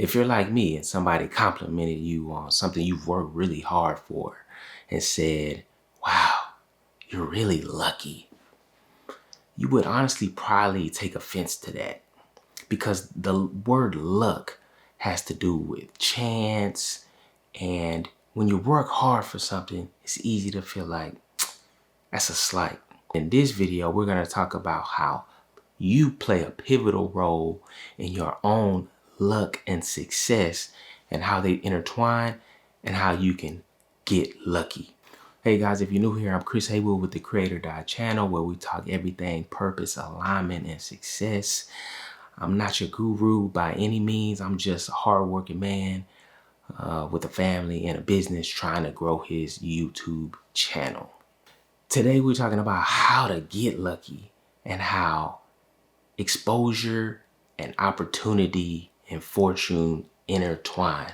If you're like me and somebody complimented you on something you've worked really hard for and said, wow, you're really lucky, you would honestly probably take offense to that, because the word luck has to do with chance. And when you work hard for something, it's easy to feel like that's a slight. In this video, we're going to talk about how you play a pivotal role in your own luck and success, and how they intertwine, and how you can get lucky. Hey guys, if you're new here, I'm Chris Haywood with the Creator channel, where we talk everything purpose, alignment, and success. I'm not your guru by any means. I'm just a hardworking man with a family and a business trying to grow his YouTube channel. Today we're talking about how to get lucky and how exposure and opportunity and fortune intertwine.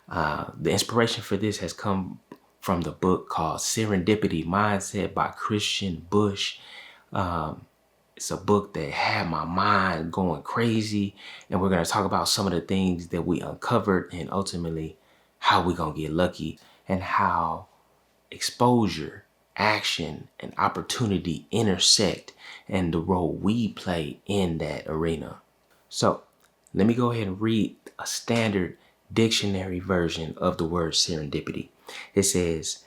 The inspiration for this has come from the book called Serendipity Mindset by Christian Bush. It's a book that had my mind going crazy, and we're going to talk about some of the things that we uncovered and ultimately how we're going to get lucky, and how exposure, action, and opportunity intersect, and the role we play in that arena. So let me go ahead and read a standard dictionary version of the word serendipity. It says,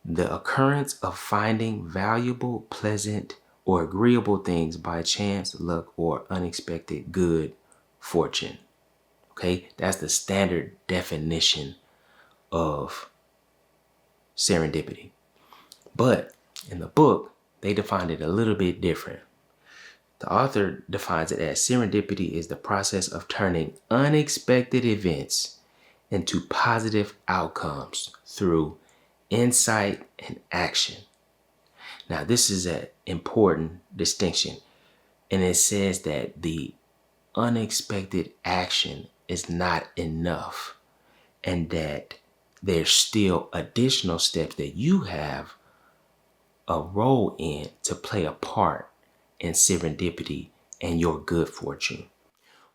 the occurrence of finding valuable, pleasant, or agreeable things by chance, luck, or unexpected good fortune. Okay, that's the standard definition of serendipity. But in the book, they defined it a little bit different. The author defines it as serendipity is the process of turning unexpected events into positive outcomes through insight and action. Now, this is an important distinction, and it says that the unexpected action is not enough, and that there's still additional steps that you have a role in to play a part in serendipity and your good fortune.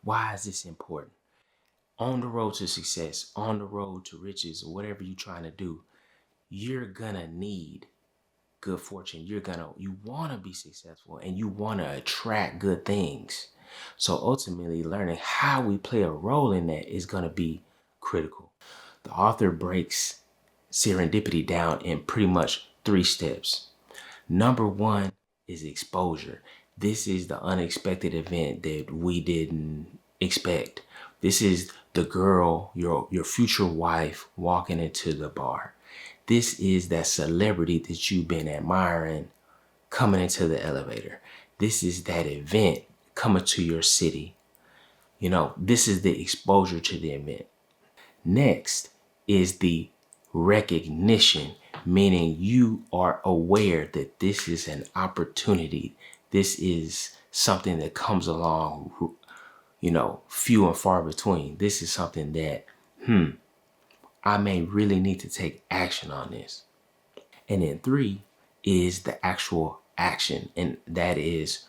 Why is this important? On the road to success, on the road to riches, or whatever you're trying to do, you're gonna need good fortune. You want to be successful, and you want to attract good things. So ultimately, learning how we play a role in that is going to be critical. The author breaks serendipity down in pretty much 3 steps. Number 1 is exposure. This is the unexpected event that we didn't expect. This is the girl, your future wife, walking into the bar. This is that celebrity that you've been admiring coming into the elevator. This is that event coming to your city. This is the exposure to the event. Next is the recognition, meaning you are aware that this is an opportunity. This is something that comes along, few and far between. This is something that, I may really need to take action on this. And then 3 is the actual action. And that is,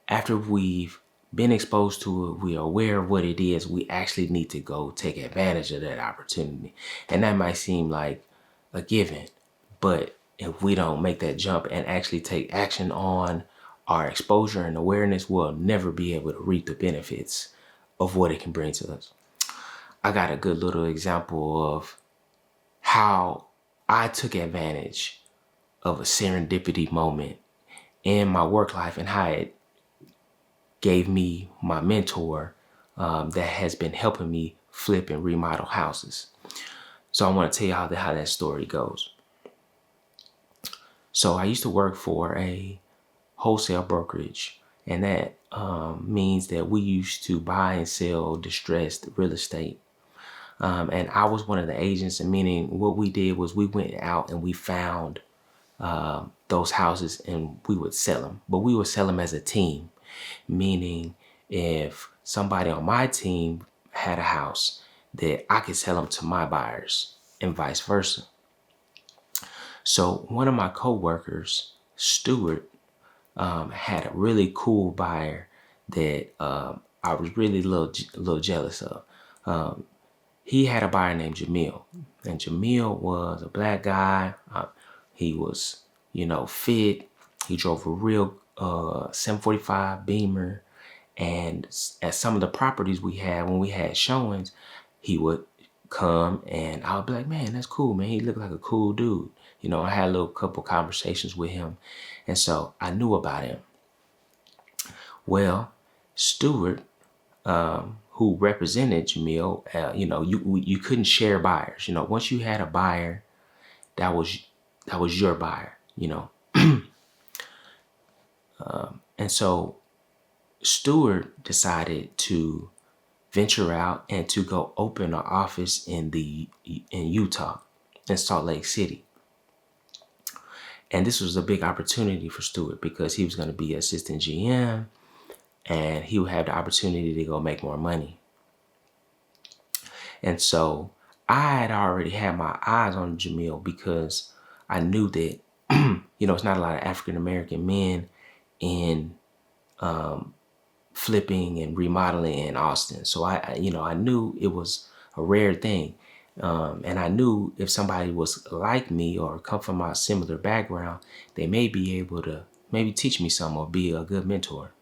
after we've been exposed to it, we are aware of what it is, we actually need to go take advantage of that opportunity. And that might seem like a given, but if we don't make that jump and actually take action on our exposure and awareness, we'll never be able to reap the benefits of what it can bring to us. I got a good little example of how I took advantage of a serendipity moment in my work life, and how it gave me my mentor that has been helping me flip and remodel houses. So I want to tell you how that story goes. So I used to work for a wholesale brokerage, and that means that we used to buy and sell distressed real estate. And I was one of the agents, and meaning what we did was we went out and we found those houses and we would sell them. But we would sell them as a team, meaning if somebody on my team had a house, that I could sell them to my buyers and vice versa. So one of my co-workers, Stuart, had a really cool buyer that I was really a little jealous of. He had a buyer named Jamil, and Jamil was a black guy. He was, fit. He drove a real 745 Beamer, and at some of the properties we had, when we had showings, he would come, and I would be like, man, that's cool, man. He looked like a cool dude. I had a little couple conversations with him, and so I knew about him. Well, Stewart, who represented Jamil, you couldn't share buyers. Once you had a buyer, that was your buyer. And so Stewart decided to venture out and to go open an office in Utah, in Salt Lake City. And this was a big opportunity for Stewart because he was going to be assistant GM, and he would have the opportunity to go make more money. And so I had already had my eyes on Jamil because I knew that, it's not a lot of African American men in flipping and remodeling in Austin. So I knew it was a rare thing. And I knew if somebody was like me or come from a similar background, they may be able to maybe teach me something or be a good mentor.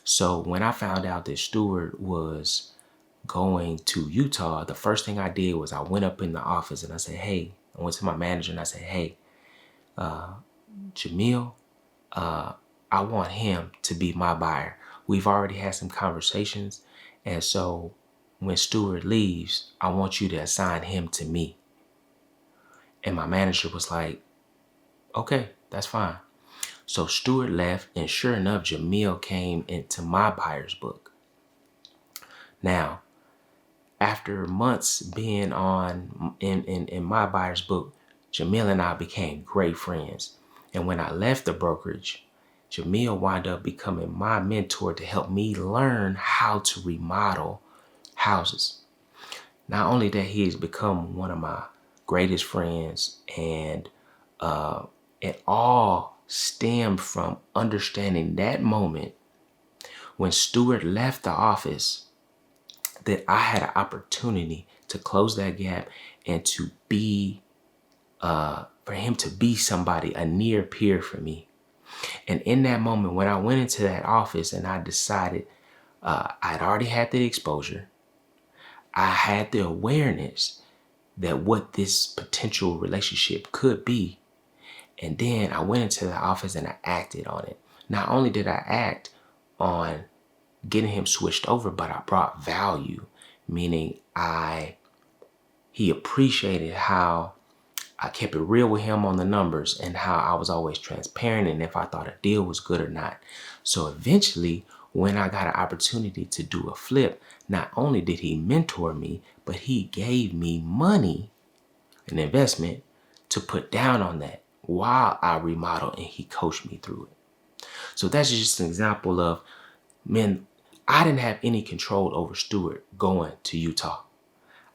So when I found out that Stewart was going to Utah, the first thing I did was I went up in the office and I said, hey, I went to my manager and I said, hey, Jamil, I want him to be my buyer. We've already had some conversations. And so when Stewart leaves, I want you to assign him to me. And my manager was like, okay, that's fine. So Stewart left, and sure enough, Jamil came into my buyer's book. Now, after months being in my buyer's book, Jamil and I became great friends. And when I left the brokerage, Jamil wound up becoming my mentor to help me learn how to remodel houses. Not only that, he has become one of my greatest friends, and it all stemmed from understanding that moment when Stewart left the office, that I had an opportunity to close that gap and to be, for him to be somebody, a near peer for me. And in that moment, when I went into that office and I decided I'd already had the exposure, I had the awareness that what this potential relationship could be. And then I went into the office and I acted on it. Not only did I act on getting him switched over, but I brought value, meaning he appreciated how I kept it real with him on the numbers and how I was always transparent and if I thought a deal was good or not. So eventually, when I got an opportunity to do a flip, not only did he mentor me, but he gave me money, an investment, to put down on that while I remodeled, and he coached me through it. So that's just an example of, man, I didn't have any control over Stewart going to Utah.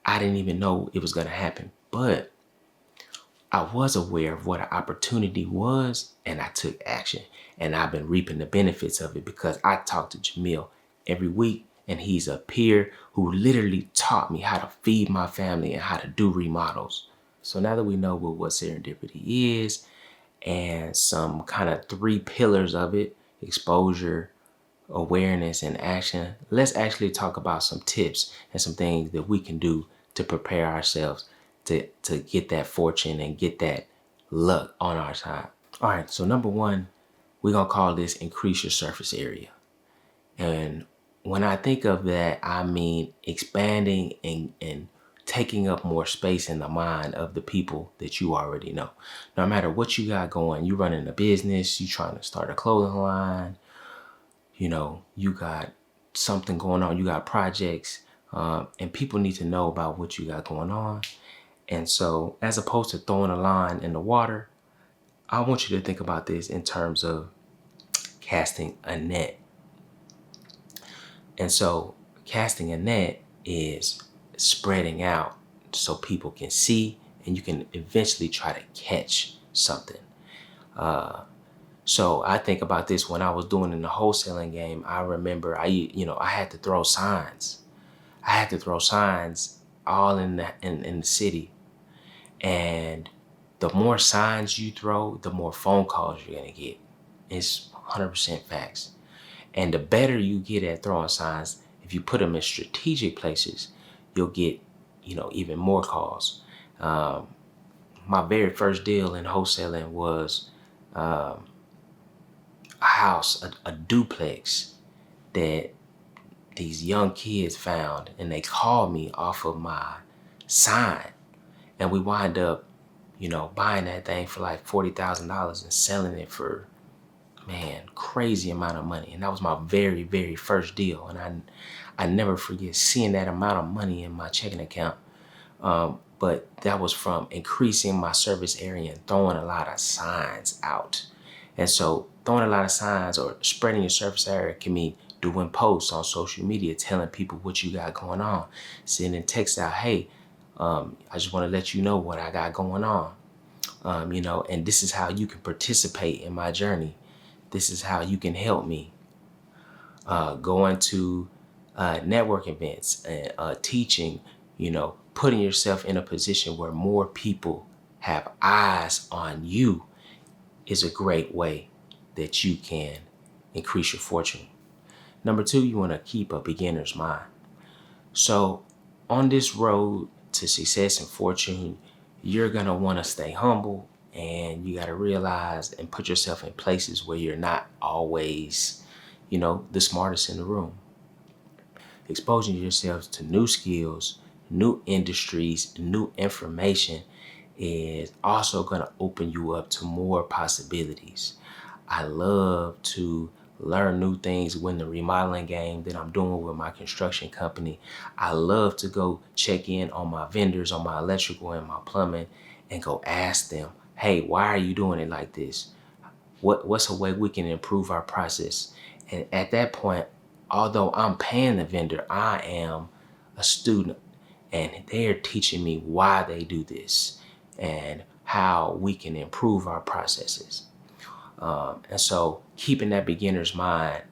I didn't even know it was going to happen, but I was aware of what an opportunity was, and I took action, and I've been reaping the benefits of it because I talk to Jamil every week, and he's a peer who literally taught me how to feed my family and how to do remodels. So now that we know what serendipity is and some kind of 3 pillars of it, exposure, awareness, and action, let's actually talk about some tips and some things that we can do to prepare ourselves to get that fortune and get that luck on our side. All right, so number 1, we're gonna call this increase your surface area. And when I think of that, I mean expanding and taking up more space in the mind of the people that you already know. No matter what you got going, you running a business, you trying to start a clothing line, you got something going on, you got projects, and people need to know about what you got going on. And so as opposed to throwing a line in the water, I want you to think about this in terms of casting a net. And so casting a net is spreading out so people can see and you can eventually try to catch something. So I think about this when I was doing in the wholesaling game. I remember I had to throw signs. I had to throw signs all in the city. And the more signs you throw, the more phone calls you're gonna get. It's 100% facts. And the better you get at throwing signs, if you put them in strategic places, you'll get, even more calls. My very first deal in wholesaling was a house, a duplex that these young kids found, and they called me off of my sign. And we wind up, buying that thing for like $40,000 and selling it for, man, crazy amount of money. And that was my very, very first deal. And I never forget seeing that amount of money in my checking account. But that was from increasing my service area and throwing a lot of signs out. And so throwing a lot of signs or spreading your service area can mean doing posts on social media, telling people what you got going on, sending texts out, hey, I just want to let you know what I got going on. And this is how you can participate in my journey. This is how you can help me. Going to network events and teaching, putting yourself in a position where more people have eyes on you is a great way that you can increase your fortune. Number two, you want to keep a beginner's mind. So on this road to success and fortune, you're going to want to stay humble, and you got to realize and put yourself in places where you're not always, the smartest in the room. Exposing yourself to new skills, new industries, new information is also going to open you up to more possibilities. I love to learn new things when the remodeling game that I'm doing with my construction company. I love to go check in on my vendors, on my electrical and my plumbing, and go ask them, hey, why are you doing it like this? What's a way we can improve our process? And at that point, although I'm paying the vendor, I am a student, and they're teaching me why they do this and how we can improve our processes. And so keeping that beginner's mind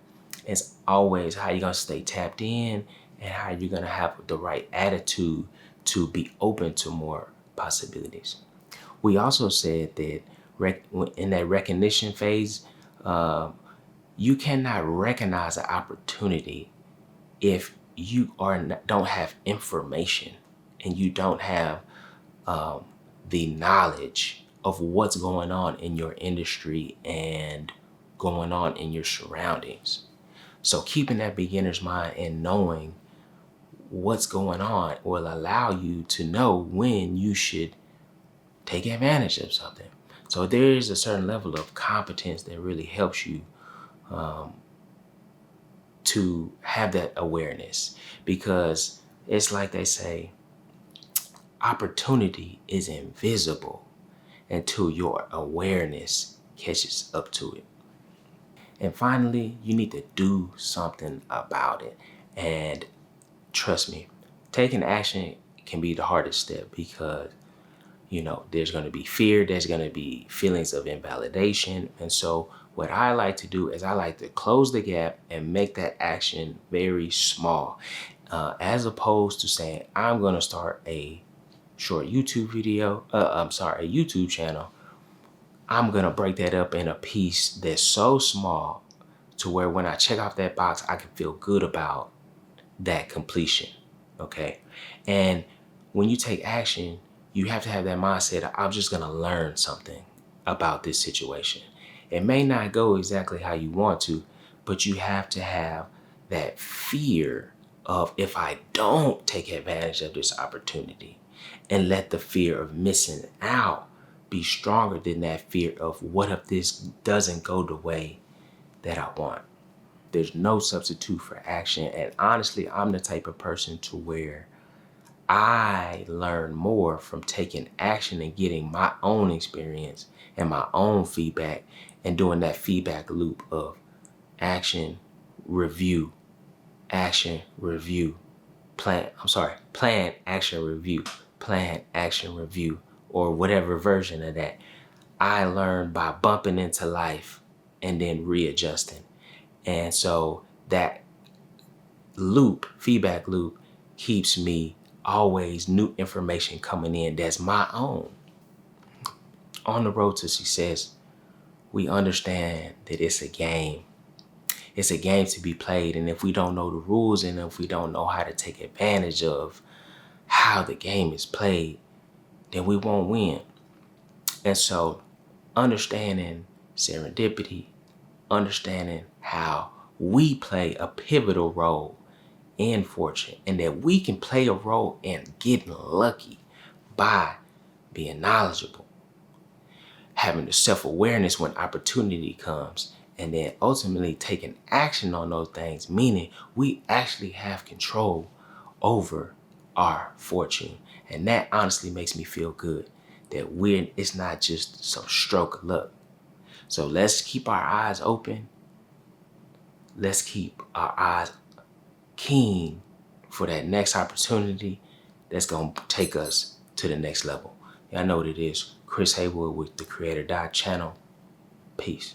is always how you're going to stay tapped in and how you're going to have the right attitude to be open to more possibilities. We also said that in that recognition phase, you cannot recognize an opportunity if you don't have information and you don't have the knowledge of what's going on in your industry and going on in your surroundings. So keeping that beginner's mind and knowing what's going on will allow you to know when you should take advantage of something. So there is a certain level of competence that really helps you to have that awareness, because it's like they say, opportunity is invisible until your awareness catches up to it. And finally, you need to do something about it. And trust me, taking action can be the hardest step, because there's going to be fear, there's going to be feelings of invalidation. And so what I like to do is I like to close the gap and make that action very small, as opposed to saying, I'm going to start a short YouTube video, a YouTube channel. I'm going to break that up in a piece that's so small to where when I check off that box, I can feel good about that completion. Okay. And when you take action, you have to have that mindset of, I'm just going to learn something about this situation. It may not go exactly how you want to, but you have to have that fear of, if I don't take advantage of this opportunity, and let the fear of missing out be stronger than that fear of, what if this doesn't go the way that I want? There's no substitute for action. And honestly, I'm the type of person to where I learn more from taking action and getting my own experience and my own feedback, and doing that feedback loop of action, review, action, review, plan, action, review, plan, action, review, or whatever version of that. I learned by bumping into life and then readjusting. And so that loop, feedback loop, keeps me always new information coming in that's my own. On the road to success, we understand that it's a game. It's a game to be played. And if we don't know the rules and if we don't know how to take advantage of how the game is played, then we won't win. And so understanding serendipity, understanding how we play a pivotal role in fortune and that we can play a role in getting lucky by being knowledgeable, having the self-awareness when opportunity comes, and then ultimately taking action on those things, meaning we actually have control over our fortune. And that honestly makes me feel good that it's not just some stroke of luck. So let's keep our eyes open. Let's keep our eyes keen for that next opportunity that's going to take us to the next level. Y'all know what it is. Chris Haywood with the Creator channel. Peace.